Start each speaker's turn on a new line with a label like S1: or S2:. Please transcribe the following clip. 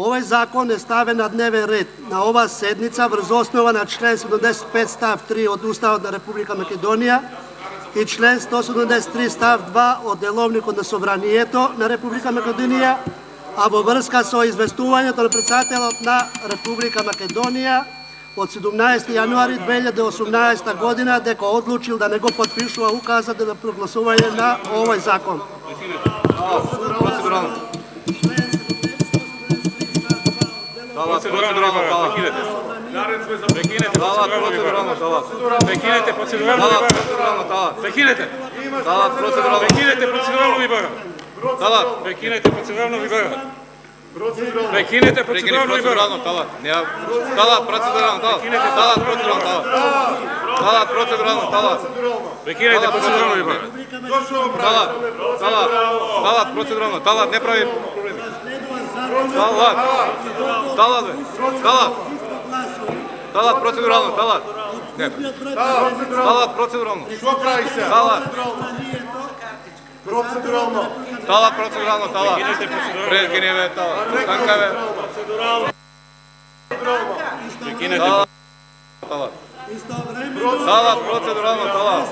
S1: ovaj zakon je stavljen na dnevni red na ova sednica vrz osnova na člen 75 stav 3 od Ustava Republika Makedonija i člen 173 stav 2 od Delovnika na Собранието на Република Македонија, а во врска со известувањето на председателот на Република Македонија од 17. јануари 2018 година дека одлучил да не го подпишува указот за прогласување на овој закон.
S2: Prekinete proceduralno вибора. Prekinete proceduralno вибора. Prekinete proceduralno вибора. Prekinete proceduralno вибора.
S3: Талат, не прави проблеми. Талат, процедурално, талат. Талат, процедурално.
S4: Що прави се?
S3: Талат.
S4: Процедурално.
S3: Талат, процедурално, талат. Пред гневе, талат. Танкаве.
S2: Prekinete.
S3: Талат. Талат, процедурално, талат.